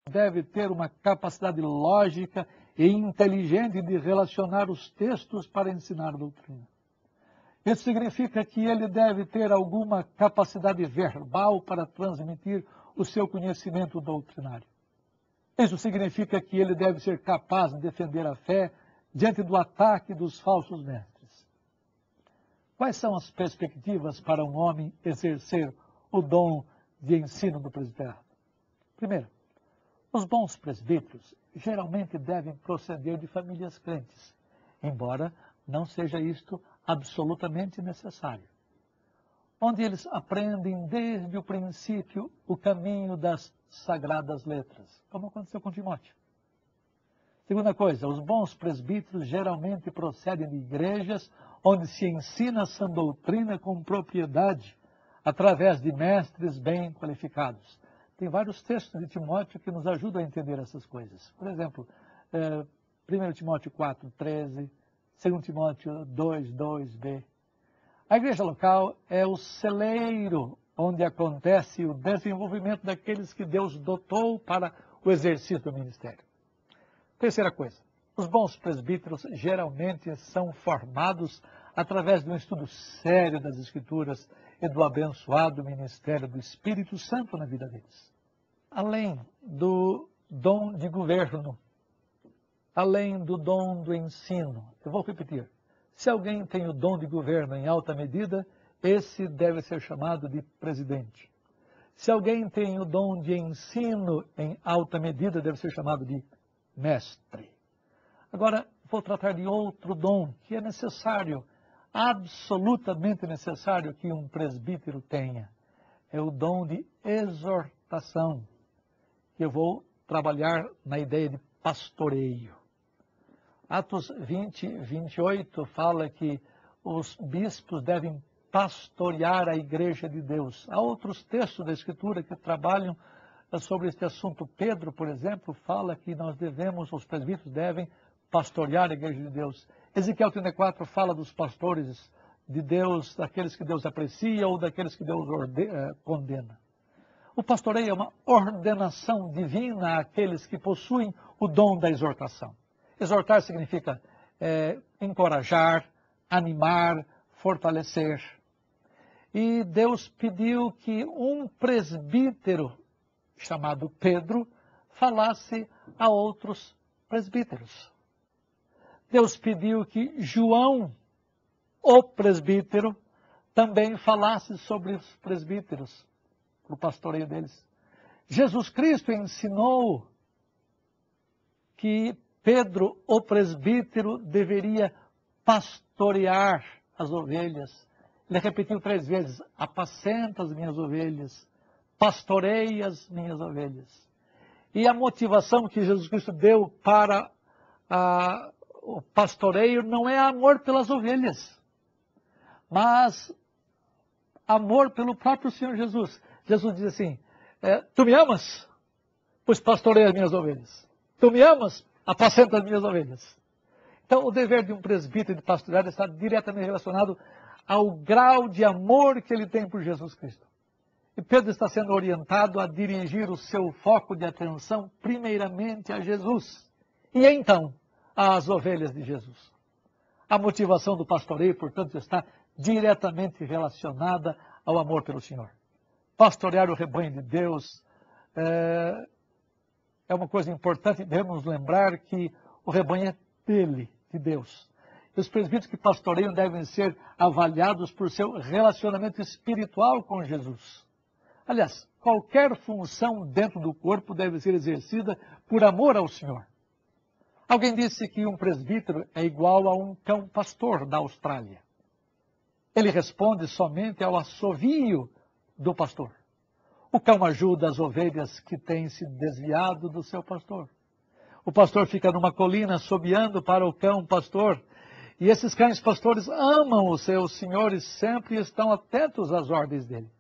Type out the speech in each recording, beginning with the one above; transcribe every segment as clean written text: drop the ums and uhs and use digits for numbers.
deve ter uma capacidade lógica e inteligente de relacionar os textos para ensinar a doutrina. Isso significa que ele deve ter alguma capacidade verbal para transmitir o seu conhecimento doutrinário. Isso significa que ele deve ser capaz de defender a fé diante do ataque dos falsos mestres. Quais são as perspectivas para um homem exercer o dom de ensino do presbiterado? Primeiro, os bons presbíteros geralmente devem proceder de famílias crentes, embora não seja isto absolutamente necessário. Onde eles aprendem desde o princípio o caminho das sagradas letras, como aconteceu com Timóteo. Segunda coisa, os bons presbíteros geralmente procedem de igrejas onde se ensina a sã doutrina com propriedade, através de mestres bem qualificados. Tem vários textos de Timóteo que nos ajudam a entender essas coisas. Por exemplo, 1 Timóteo 4:13, 2 Timóteo 2:2b. A igreja local é o celeiro onde acontece o desenvolvimento daqueles que Deus dotou para o exercício do ministério. Terceira coisa, os bons presbíteros geralmente são formados através de um estudo sério das Escrituras e do abençoado ministério do Espírito Santo na vida deles. Além do dom de governo, além do dom do ensino, eu vou repetir, se alguém tem o dom de governo em alta medida, esse deve ser chamado de presidente. Se alguém tem o dom de ensino em alta medida, deve ser chamado de mestre. Agora, vou tratar de outro dom que é necessário, absolutamente necessário que um presbítero tenha. É o dom de exortação, que eu vou trabalhar na ideia de pastoreio. Atos 20:28 fala que os bispos devem pastorear a igreja de Deus. Há outros textos da Escritura que trabalham sobre este assunto. Pedro, por exemplo, fala que os presbíteros devem pastorear a igreja de Deus. Ezequiel 34 fala dos pastores de Deus, daqueles que Deus aprecia ou daqueles que Deus condena. O pastoreio é uma ordenação divina àqueles que possuem o dom da exortação. Exortar significa encorajar, animar, fortalecer. E Deus pediu que um presbítero, chamado Pedro, falasse a outros presbíteros. Deus pediu que João, o presbítero, também falasse sobre os presbíteros, o pastoreio deles. Jesus Cristo ensinou que Pedro, o presbítero, deveria pastorear as ovelhas. Ele repetiu 3 vezes, apacenta as minhas ovelhas, pastorei as minhas ovelhas. E a motivação que Jesus Cristo deu para o pastoreio não é amor pelas ovelhas, mas amor pelo próprio Senhor Jesus. Jesus diz assim, tu me amas? Pois pastorei as minhas ovelhas. Tu me amas? Apacenta as minhas ovelhas. Então, o dever de um presbítero de pastorear está diretamente relacionado ao grau de amor que ele tem por Jesus Cristo. E Pedro está sendo orientado a dirigir o seu foco de atenção primeiramente a Jesus. E então, às ovelhas de Jesus. A motivação do pastoreio, portanto, está diretamente relacionada ao amor pelo Senhor. Pastorear o rebanho de Deus é uma coisa importante, devemos lembrar que o rebanho é dele, de Deus. E os presbíteros que pastoreiam devem ser avaliados por seu relacionamento espiritual com Jesus. Aliás, qualquer função dentro do corpo deve ser exercida por amor ao Senhor. Alguém disse que um presbítero é igual a um cão pastor da Austrália. Ele responde somente ao assovio do pastor. O cão ajuda as ovelhas que têm se desviado do seu pastor. O pastor fica numa colina assobiando para o cão pastor. E esses cães pastores amam os seus senhores sempre e estão atentos às ordens dele.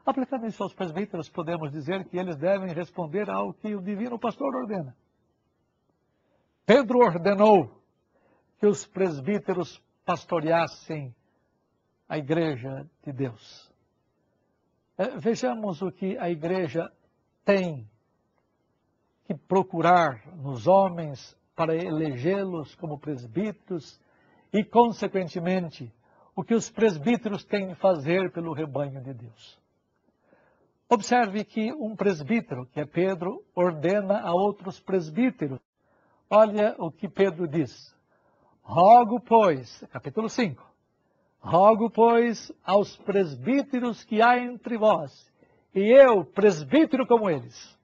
Aplicando isso aos presbíteros, podemos dizer que eles devem responder ao que o divino pastor ordena. Pedro ordenou que os presbíteros pastoreassem a igreja de Deus. Vejamos o que a igreja tem que procurar nos homens para elegê-los como presbíteros e, consequentemente, o que os presbíteros têm de fazer pelo rebanho de Deus. Observe que um presbítero, que é Pedro, ordena a outros presbíteros. Olha o que Pedro diz. Rogo, pois, capítulo 5, rogo, pois, aos presbíteros que há entre vós, e eu, presbítero como eles.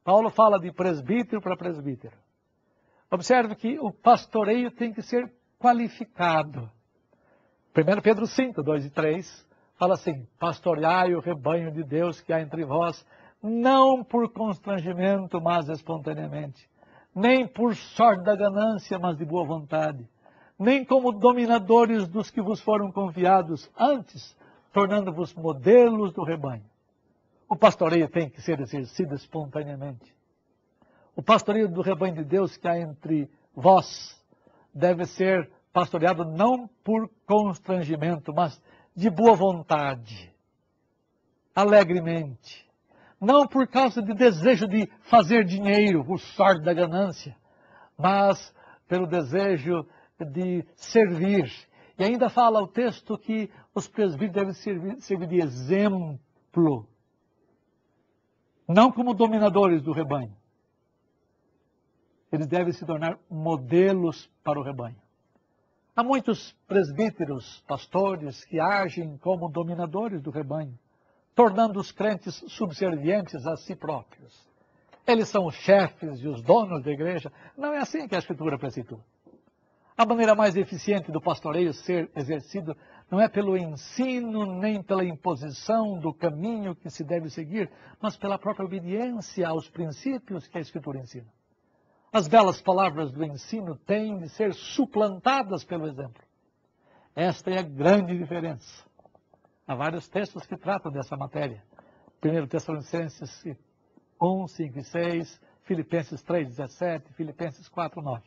Paulo fala de presbítero para presbítero. Observe que o pastoreio tem que ser qualificado. 1 Pedro 5, 2 e 3, fala assim, pastoreai o rebanho de Deus que há entre vós, não por constrangimento, mas espontaneamente, nem por sorte da ganância, mas de boa vontade, nem como dominadores dos que vos foram confiados, antes, tornando-vos modelos do rebanho. O pastoreio tem que ser exercido espontaneamente. O pastoreio do rebanho de Deus que há entre vós deve ser pastoreado não por constrangimento, mas de boa vontade, alegremente. Não por causa de desejo de fazer dinheiro, por sorte da ganância, mas pelo desejo de servir. E ainda fala o texto que os presbíteros devem servir de exemplo, não como dominadores do rebanho. Eles devem se tornar modelos para o rebanho. Há muitos presbíteros, pastores, que agem como dominadores do rebanho, tornando os crentes subservientes a si próprios. Eles são os chefes e os donos da igreja. Não é assim que a Escritura preceitua. A maneira mais eficiente do pastoreio ser exercido não é pelo ensino, nem pela imposição do caminho que se deve seguir, mas pela própria obediência aos princípios que a Escritura ensina. As belas palavras do ensino têm de ser suplantadas pelo exemplo. Esta é a grande diferença. Há vários textos que tratam dessa matéria. 1 Tessalonicenses 1, 5 e 6, Filipenses 3, 17, Filipenses 4, 9.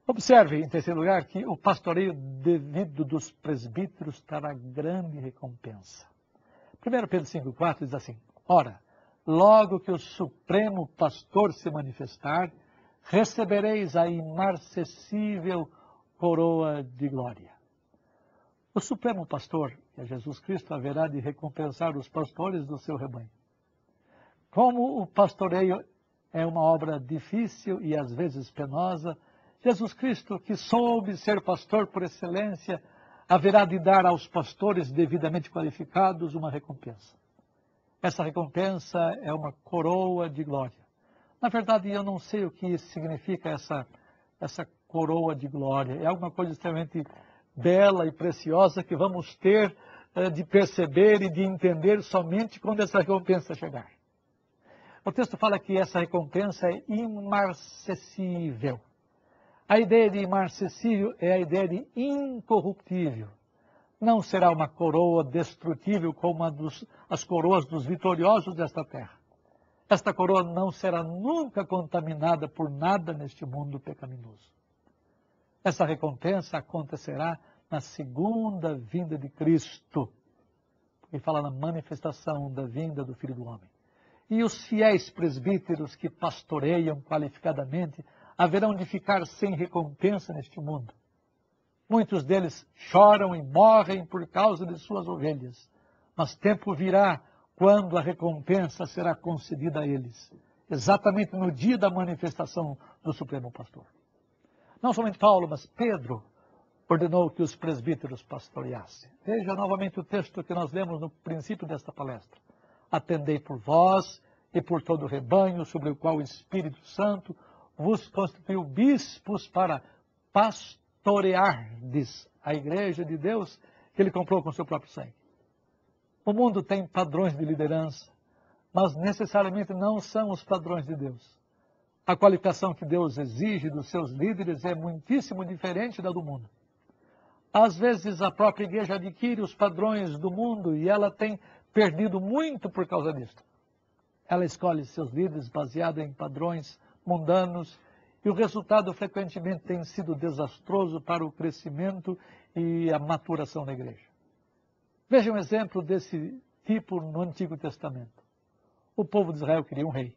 Observe, em terceiro lugar, que o pastoreio devido dos presbíteros trará grande recompensa. 1 Pedro 5, 4 diz assim, ora, logo que o Supremo Pastor se manifestar, recebereis a imarcessível coroa de glória. O Supremo Pastor, que é Jesus Cristo, haverá de recompensar os pastores do seu rebanho. Como o pastoreio é uma obra difícil e às vezes penosa, Jesus Cristo, que soube ser pastor por excelência, haverá de dar aos pastores devidamente qualificados uma recompensa. Essa recompensa é uma coroa de glória. Na verdade, eu não sei o que significa essa coroa de glória. É alguma coisa extremamente bela e preciosa que vamos ter de perceber e de entender somente quando essa recompensa chegar. O texto fala que essa recompensa é imarcessível. A ideia de imarcessível é a ideia de incorruptível. Não será uma coroa destrutível como as coroas dos vitoriosos desta terra. Esta coroa não será nunca contaminada por nada neste mundo pecaminoso. Essa recompensa acontecerá na segunda vinda de Cristo. Ele fala na manifestação da vinda do Filho do Homem. E os fiéis presbíteros que pastoreiam qualificadamente haverão de ficar sem recompensa neste mundo. Muitos deles choram e morrem por causa de suas ovelhas, mas tempo virá quando a recompensa será concedida a eles, exatamente no dia da manifestação do Supremo Pastor. Não somente Paulo, mas Pedro ordenou que os presbíteros pastoreassem. Veja novamente o texto que nós lemos no princípio desta palestra. Atendei por vós e por todo o rebanho sobre o qual o Espírito Santo vos constituiu bispos para pastoreardes a igreja de Deus que ele comprou com seu próprio sangue. O mundo tem padrões de liderança, mas necessariamente não são os padrões de Deus. A qualificação que Deus exige dos seus líderes é muitíssimo diferente da do mundo. Às vezes a própria igreja adquire os padrões do mundo e ela tem perdido muito por causa disso. Ela escolhe seus líderes baseado em padrões mundanos e o resultado frequentemente tem sido desastroso para o crescimento e a maturação da igreja. Veja um exemplo desse tipo no Antigo Testamento. O povo de Israel queria um rei.